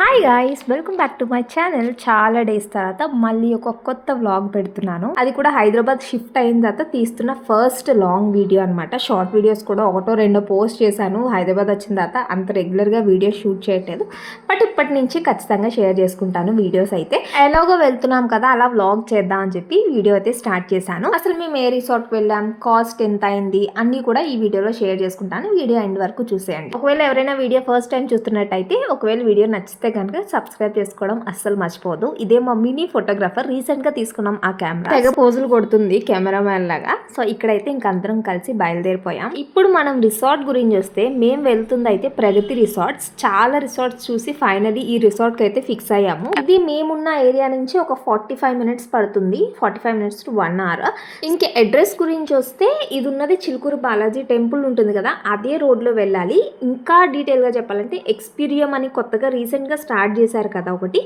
Hi guys, welcome back to my channel. చాలా days తర్వాత మళ్ళీ ఒక కొత్త వ్లాగ్ పెడుతున్నాను. అది కూడా హైదరాబాద్ షిఫ్ట్ అయిన తర్వాత తీస్తున్న ఫస్ట్ లాంగ్ వీడియో అనమాట. షార్ట్ వీడియోస్ కూడా ఒకటో రెండో పోస్ట్ చేశాను. హైదరాబాద్ వచ్చిన తర్వాత అంత రెగ్యులర్గా వీడియోస్ షూట్ చేయట్లేదు, బట్ ఇప్పటి నుంచి ఖచ్చితంగా షేర్ చేసుకుంటాను వీడియోస్ అయితే. ఎలాగో వెళ్తున్నాం కదా, అలా వ్లాగ్ చేద్దాం అని చెప్పి వీడియో అయితే స్టార్ట్ చేశాను. అసలు మేము ఏ రిసార్ట్కి వెళ్ళాం, కాస్ట్ ఎంత అయింది అన్నీ కూడా ఈ వీడియోలో షేర్ చేసుకుంటాను. వీడియో ఎండ్ వరకు చూసేయండి. ఒకవేళ ఎవరైనా వీడియో ఫస్ట్ టైం చూస్తున్నట్టయితే, ఒకవేళ వీడియో నచ్చితే కనుక సబ్స్క్రైబ్ చేసుకోవడం అస్సలు మర్చిపోదు. ఇదే మా మినీ ఫోటోగ్రాఫర్, రీసెంట్ గా తీసుకున్నాం ఆ కెమెరా. తెగ పోజులు కొడుతుంది కెమెరామ్యాన్ లాగా. సో ఇక్కడైతే ఇంకందరం కలిసి బయలుదేరిపోయాం. ఇప్పుడు మనం రిసార్ట్ గురించి వస్తే, మేము వెళ్తుంది అయితే ప్రగతి రిసార్ట్స్. చాలా రిసార్ట్స్ చూసి ఫైనలీ ఈ రిసార్ట్ కి అయితే ఫిక్స్ అయ్యాము. ఇది మేమున్న ఏరియా నుంచి ఒక 45 మినిట్స్ పడుతుంది, 45 మినిట్స్ టు 1 అవర్. ఇంక అడ్రస్ గురించి వస్తే, ఇది ఉన్నది చిలుకూరు బాలాజీ టెంపుల్ ఉంటుంది కదా, అదే రోడ్ లో వెళ్ళాలి. ఇంకా డీటెయిల్ గా చెప్పాలంటే, ఎక్స్పీరియం అని కొత్తగా రీసెంట్ గా స్టార్ట్ చేశారు కదా ఒకటి,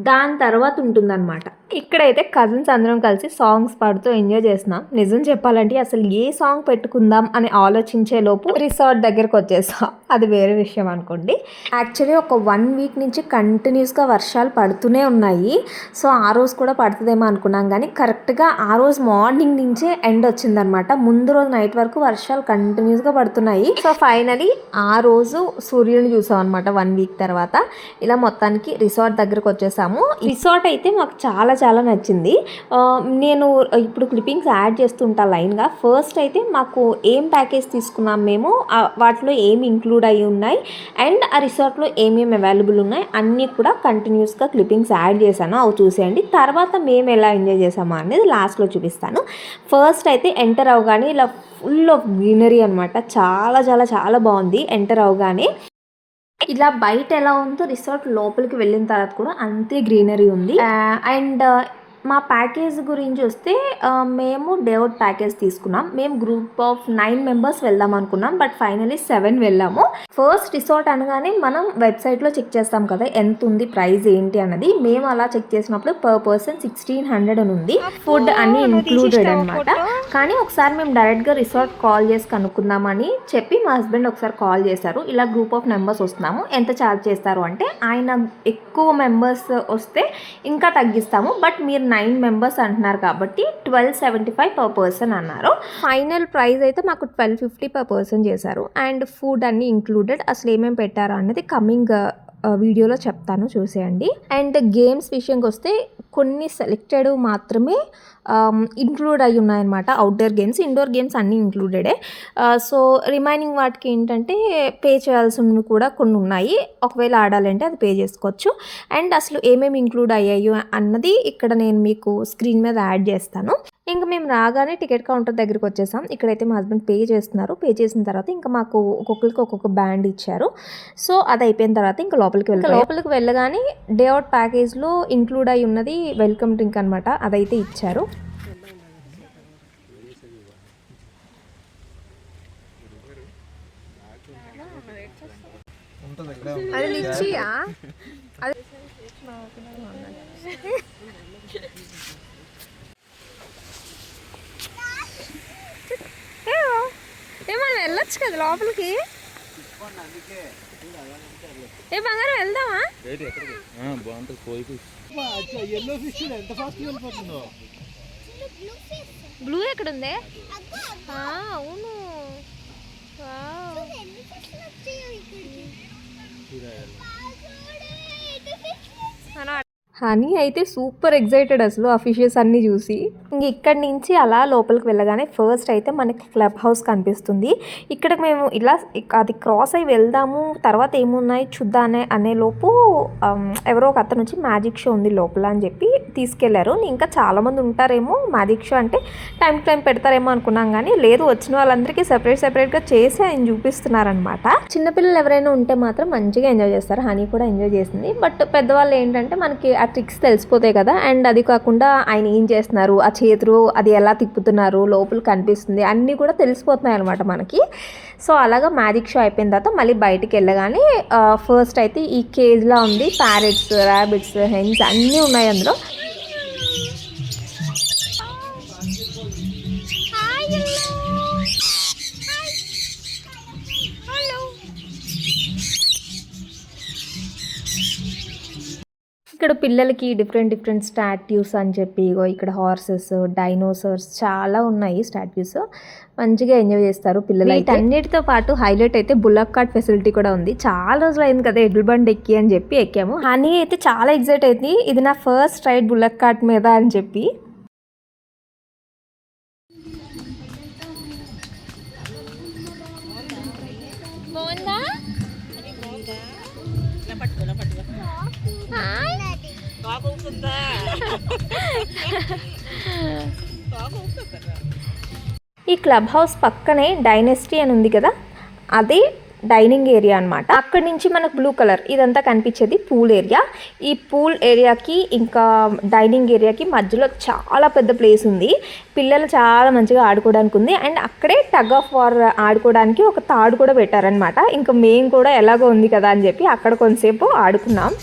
దాని తర్వాత ఉంటుందన్నమాట. ఇక్కడైతే కజిన్స్ అందరం కలిసి సాంగ్స్ పాడుతూ ఎంజాయ్ చేస్తున్నాం. నిజం చెప్పాలంటే అసలు ఏ సాంగ్ పెట్టుకుందాం అని ఆలోచించే లోపు రిసార్ట్ దగ్గరకు వచ్చేసాం. అది వేరే విషయం అనుకోండి. యాక్చువల్లీ ఒక 1 వీక్ నుంచి కంటిన్యూస్గా వర్షాలు పడుతూనే ఉన్నాయి. సో ఆ రోజు కూడా పడుతుందేమో అనుకున్నాం, కానీ కరెక్ట్గా ఆ రోజు మార్నింగ్ నుంచే ఎండ్ వచ్చిందనమాట. ముందు రోజు నైట్ వరకు వర్షాలు కంటిన్యూస్గా పడుతున్నాయి. సో ఫైనలీ ఆ రోజు సూర్యుని చూసాం అనమాట 1 వీక్ తర్వాత. ఇలా మొత్తానికి రిసార్ట్ దగ్గరకు వచ్చేసాము. రిసార్ట్ అయితే మాకు చాలా చాలా నచ్చింది. నేను ఇప్పుడు క్లిప్పింగ్స్ యాడ్ చేస్తుంటా లైన్గా. ఫస్ట్ అయితే మాకు ఏం ప్యాకేజ్ తీసుకున్నాం మేము, వాటిలో ఏమి ఇంక్లూడ్ అయ్యి ఉన్నాయి, అండ్ ఆ రిసార్ట్లో ఏమేమి అవైలబుల్ ఉన్నాయి అన్నీ కూడా కంటిన్యూస్గా క్లిప్పింగ్స్ యాడ్ చేశాను. అవి చూసేయండి. తర్వాత మేము ఎలా ఎంజాయ్ చేసామో అనేది లాస్ట్లో చూపిస్తాను. ఫస్ట్ అయితే ఎంటర్ అవగానే ఇలా ఫుల్ ఆఫ్ గ్రీనరీ అనమాట. చాలా చాలా చాలా బాగుంది. ఎంటర్ అవగానే ఇలా బయట ఎలా ఉందో రిసార్ట్ లోపలికి వెళ్ళిన తర్వాత కూడా అంతే గ్రీనరీ ఉంది. అండ్ మా ప్యాకేజ్ గురించి వస్తే, మేము డే అవుట్ ప్యాకేజ్ తీసుకున్నాం. మేము గ్రూప్ ఆఫ్ 9 మెంబర్స్ వెళ్దాం అనుకున్నాం, బట్ ఫైనలీ 7 వెళ్ళాము. ఫస్ట్ రిసార్ట్ అనగానే మనం వెబ్సైట్లో చెక్ చేస్తాం కదా ఎంత ఉంది ప్రైస్ ఏంటి అన్నది. మేము అలా చెక్ చేసినప్పుడు పర్ పర్సన్ 1600 అని ఉంది. ఫుడ్ అన్ని ఇంక్లూడెడ్ అనమాట. కానీ ఒకసారి మేము డైరెక్ట్గా రిసార్ట్ కాల్ చేసి కనుక్కుందామని చెప్పి మా హస్బెండ్ ఒకసారి కాల్ చేశారు. ఇలా గ్రూప్ ఆఫ్ మెంబర్స్ వస్తున్నాము, ఎంత ఛార్జ్ చేస్తారు అంటే, ఆయన ఎక్కువ మెంబర్స్ వస్తే ఇంకా తగ్గిస్తాము, బట్ మీరు 9 మెంబర్స్ అంటున్నారు కాబట్టి 1275 పర్ పర్సన్ అన్నారు. ఫైనల్ ప్రైస్ అయితే మాకు 1250 పర్ పర్సన్ చేశారు. అండ్ ఫుడ్ అన్ని ఇంక్లూడెడ్. అసలు ఏమేమి పెట్టారా అన్నది కమింగ్ వీడియోలో చెప్తాను, చూసేయండి. అండ్ గేమ్స్ విషయంకి వస్తే కొన్ని సెలెక్టెడ్ మాత్రమే ఇంక్లూడ్ అయి ఉన్నాయన్నమాట. అవుట్డోర్ గేమ్స్, ఇండోర్ గేమ్స్ అన్నీ ఇంక్లూడెడే. సో రిమైనింగ్ వాటికి ఏంటంటే పే చేయాల్సినవి కూడా కొన్ని ఉన్నాయి. ఒకవేళ ఆడాలంటే అది పే చేసుకోవచ్చు. అండ్ అసలు ఏమేమి ఇంక్లూడ్ అయ్యాయి అన్నది ఇక్కడ నేను మీకు స్క్రీన్ మీద యాడ్ చేస్తాను. ఇంకా మేము రాగానే టికెట్ కౌంటర్ దగ్గరికి వచ్చేసాం. ఇక్కడైతే మా హస్బెండ్ పే చేస్తున్నారు. పే చేసిన తర్వాత ఇంకా మాకు ఒక్కొక్కరికి ఒక్కొక్క బ్యాండ్ ఇచ్చారు. సో అది అయిపోయిన తర్వాత ఇంకా లోపలికి వెళ్ళగానే డే అవుట్ ప్యాకేజ్లో ఇంక్లూడ్ అయి ఉన్నది వెల్కమ్ డ్రింక్ అనమాట. అదైతే ఇచ్చారు. అది లిచ్చియా? ఏమన్నా వెళ్ళొచ్చు కదా లోపలికి. ఏ బంగారం వెళ్దామా? బ్లూ ఎక్కడుంది? అవును, హనీ అయితే సూపర్ ఎగ్జైటెడ్ అసలు ఆ ఫిషెస్ అన్నీ చూసి. ఇంక ఇక్కడి నుంచి అలా లోపలికి వెళ్ళగానే ఫస్ట్ అయితే మనకి క్లబ్ హౌస్ కనిపిస్తుంది. ఇక్కడ మేము ఇలా అది క్రాస్ అయ్యి వెళ్దాము, తర్వాత ఏమున్నాయి చూద్దానే అనే లోపు ఎవరో ఒక అతను నుంచి మ్యాజిక్ షో ఉంది లోపల అని చెప్పి తీసుకెళ్లారు. ఇంకా చాలామంది ఉంటారేమో, మ్యాజిక్ షో అంటే టైం టు టైం పెడతారేమో అనుకున్నాం, కానీ లేదు, వచ్చిన వాళ్ళందరికీ సెపరేట్గా చేసి ఆయన చూపిస్తున్నారనమాట. చిన్నపిల్లలు ఎవరైనా ఉంటే మాత్రం మంచిగా ఎంజాయ్ చేస్తారు. హనీ కూడా ఎంజాయ్ చేసింది. బట్ పెద్దవాళ్ళు ఏంటంటే మనకి ఆ ట్రిక్స్ తెలిసిపోతాయి కదా. అండ్ అది కాకుండా ఆయన ఏం చేస్తున్నారు, ఆ చేతులు అది ఎలా తిప్పుతున్నారు, లోపల కనిపిస్తుంది, అన్నీ కూడా తెలిసిపోతున్నాయి అనమాట మనకి. సో అలాగా మ్యాజిక్ షో అయిపోయిన తర్వాత మళ్ళీ బయటికి వెళ్ళగానే ఫస్ట్ అయితే ఈ కేజ్లా ఉంది. ప్యారెట్స్, ర్యాబిట్స్, హెన్స్ అన్నీ ఉన్నాయి అందులో. ఇక్కడ పిల్లలకి డిఫరెంట్ స్టాట్యూస్ అని చెప్పి ఇగో ఇక్కడ హార్సెస్, డైనోసార్స్ చాలా ఉన్నాయి స్టాట్యూస్. మంచిగా ఎంజాయ్ చేస్తారు పిల్లలు. వీటన్నిటితో పాటు హైలైట్ అయితే బుల్లక్ కార్ట్ ఫెసిలిటీ కూడా ఉంది. చాలా రోజులు అయింది కదా ఎడ్ల బండి ఎక్కి అని చెప్పి ఎక్కాము. హనీ అయితే చాలా ఎక్సైట్ అయింది, ఇది నా ఫస్ట్ రైడ్ బుల్లక్ కార్ట్ మీద అని చెప్పి. ఈ క్లబ్ హౌస్ పక్కనే డైనెస్టీ అని ఉంది కదా, అది డైనింగ్ ఏరియా అనమాట. అక్కడి నుంచి మనకు బ్లూ కలర్ ఇదంతా కనిపించేది పూల్ ఏరియా. ఈ పూల్ ఏరియాకి ఇంకా డైనింగ్ ఏరియాకి మధ్యలో చాలా పెద్ద ప్లేస్ ఉంది. పిల్లలు చాలా మంచిగా ఆడుకోవడానికి ఉంది. అండ్ అక్కడే టగ్ ఆఫ్ వార్ ఆడుకోవడానికి ఒక తాడు కూడా పెట్టారనమాట. ఇంకా మేము కూడా ఎలాగో ఉంది కదా అని చెప్పి అక్కడ కొంతసేపు ఆడుకున్నాం.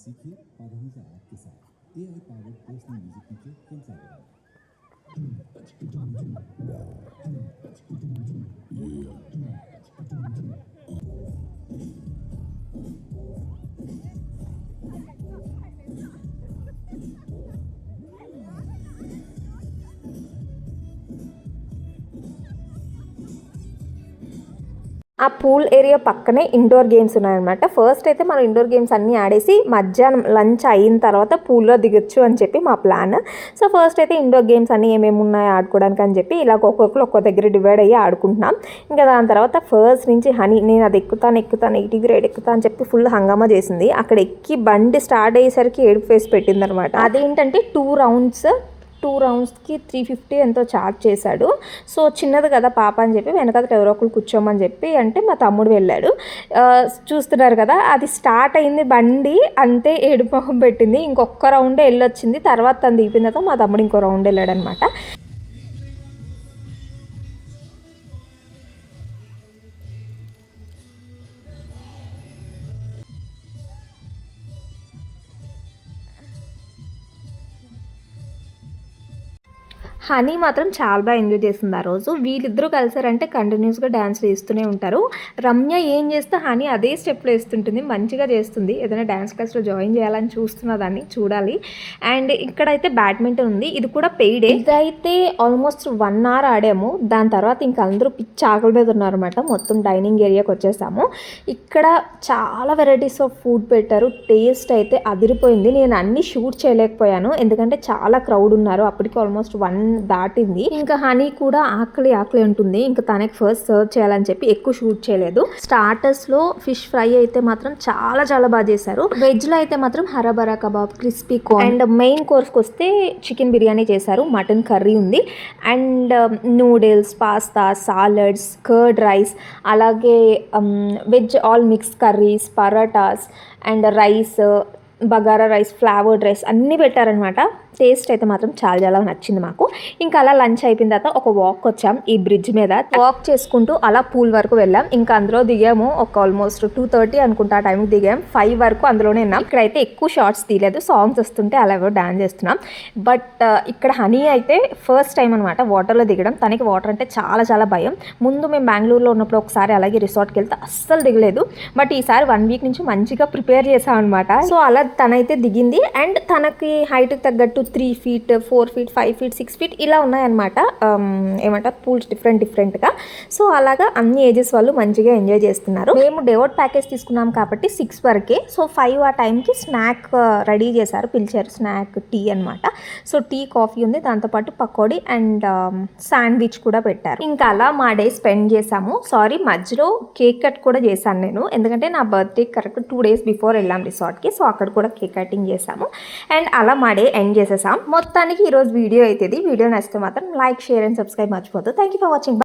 सीखिए पावरों से आपके साथ AI powered personal music teacher consider. ఆ పూల్ ఏరియా పక్కనే ఇండోర్ గేమ్స్ ఉన్నాయన్నమాట. ఫస్ట్ అయితే మనం ఇండోర్ గేమ్స్ అన్నీ ఆడేసి మధ్యాహ్నం లంచ్ అయిన తర్వాత పూల్లో దిగొచ్చు అని చెప్పి మా ప్లాన్. సో ఫస్ట్ అయితే ఇండోర్ గేమ్స్ అన్నీ ఏమేమి ఉన్నాయో ఆడుకోవడానికి అని చెప్పి ఇలా ఒక్కొక్కరు ఒక్కో దగ్గర డివైడ్ అయ్యి ఆడుకుంటున్నాం. ఇంకా దాని తర్వాత ఫస్ట్ నుంచి హనీ నేను అది ఎక్కుతాను 80 రైడ్ ఎక్కుతాను అని చెప్పి ఫుల్ హంగామా చేసింది. అక్కడ ఎక్కి బండి స్టార్ట్ అయ్యేసరికి ఏడుపు ఫేస్ పెట్టిందనమాట. అదేంటంటే 2 రౌండ్స్కి 350 ఎంతో ఛార్జ్ చేశాడు. సో చిన్నది కదా పాప అని చెప్పి వెనకాల ఎవరో ఒకరు కూర్చోమని చెప్పి అంటే మా తమ్ముడు వెళ్ళాడు. చూస్తున్నారు కదా, అది స్టార్ట్ అయింది బండి అంతే ఏడుపు మొహం పెట్టింది. ఇంకొక రౌండే వెళ్ళొచ్చింది. తర్వాత తను దిగిపోయిన తర్వాత మా తమ్ముడు ఇంకో రౌండ్ వెళ్ళాడు అనమాట. హనీ మాత్రం చాలా బాగా ఎంజాయ్ చేసింది ఆ రోజు. వీళ్ళిద్దరూ కలిసారంటే కంటిన్యూస్గా డ్యాన్స్లు వేస్తూనే ఉంటారు. రమ్య ఏం చేస్తే హనీ అదే స్టెప్లు వేస్తుంటుంది, మంచిగా చేస్తుంది. ఏదైనా డ్యాన్స్ క్లాస్లో జాయిన్ చేయాలని చూస్తున్న దాన్ని చూడాలి. అండ్ ఇక్కడైతే బ్యాడ్మింటన్ ఉంది, ఇది కూడా పెయిడే. ఇదైతే ఆల్మోస్ట్ 1 hour ఆడాము. దాని తర్వాత ఇంకా అందరూ పిచ్చి ఆకలి మీద ఉన్నారన్నమాట. మొత్తం డైనింగ్ ఏరియాకి వచ్చేసాము. ఇక్కడ చాలా వెరైటీస్ ఆఫ్ ఫుడ్ పెట్టారు. టేస్ట్ అయితే అదిరిపోయింది. నేను అన్ని షూట్ చేయలేకపోయాను ఎందుకంటే చాలా క్రౌడ్ ఉన్నారు. అప్పటికి ఆల్మోస్ట్ 1 దాటింది. ఇంకా హనీ కూడా ఆకలి ఉంటుంది. ఇంకా తనకి ఫస్ట్ సర్వ్ చేయాలని చెప్పి ఎక్కువ షూట్ చేయలేదు. స్టార్టర్స్ లో ఫిష్ ఫ్రై అయితే మాత్రం చాలా బాగా చేశారు. వెజ్ లో అయితే మాత్రం హరాబరా kebab, crispy corn. And main course కి వస్తే చికెన్ బిర్యానీ చేశారు, మటన్ కర్రీ ఉంది, and noodles, pasta, salads, curd rice, అలాగే veg all mix curries, parathas and rice, bagara rice, flavoured rice అన్నీ పెట్టారనమాట. టేస్ట్ అయితే మాత్రం చాలా నచ్చింది మాకు. ఇంకా అలా లంచ్ అయిపోయిన తర్వాత ఒక వాక్ వచ్చాం ఈ బ్రిడ్జ్ మీద. వాక్ చేసుకుంటూ అలా పూల్ వరకు వెళ్ళాం. ఇంకా అందులో దిగాము ఒక ఆల్మోస్ట్ 2:30 అనుకుంటా ఆ టైంకి దిగాం. 5 వరకు అందులోనే ఉన్నాం. ఇక్కడైతే ఎక్కువ షార్ట్స్ తీయలేదు, సాంగ్స్ వస్తుంటే అలాగో డాన్స్ చేస్తున్నాం. బట్ ఇక్కడ హనీ అయితే ఫస్ట్ టైం అనమాట వాటర్లో దిగడం. తనకి వాటర్ అంటే చాలా భయం. ముందు మేము బెంగళూరులో ఉన్నప్పుడు ఒకసారి అలాగే రిసార్ట్కి వెళ్తే అస్సలు దిగలేదు. బట్ ఈసారి 1 week నుంచి మంచిగా ప్రిపేర్ చేసాం అనమాట. సో అలా తనైతే దిగింది. అండ్ తనకి హైట్కి తగ్గట్టు 3 feet, 4 feet, 5 feet, 6 feet ఇలా ఉన్నాయన్నమాట. ఏమంటారు పూల్స్ డిఫరెంట్గా. సో అలాగా అన్ని ఏజెస్ వాళ్ళు మంచిగా ఎంజాయ్ చేస్తున్నారు. మేము డేఅవుట్ ప్యాకేజ్ తీసుకున్నాం కాబట్టి 6 వరకే. సో 5 ఆ టైంకి స్నాక్ రెడీ చేశారు, పిలిచారు. స్నాక్ టీ అనమాట. సో టీ, కాఫీ ఉంది, దాంతోపాటు పకోడీ అండ్ శాండ్విచ్ కూడా పెట్టారు. ఇంకా అలా మా డే స్పెండ్ చేసాము. సారీ, మధ్యలో కేక్ కట్ కూడా చేశాను నేను, ఎందుకంటే నా బర్త్డే కరెక్ట్ 2 days బిఫోర్ వెళ్ళాం రిసార్ట్కి. సో అక్కడ కూడా కేక్ కటింగ్ చేసాము. అండ్ అలా మా డే ఎండ్ చేసేసాం. మొత్తానికి ఈరోజు వీడియో అయితే ఇది. వీడియో నచ్చితే మాత్రం లైక్, షేర్ అండ్ సబ్స్క్రైబ్ మర్చిపోద్దు. Thank you for watching.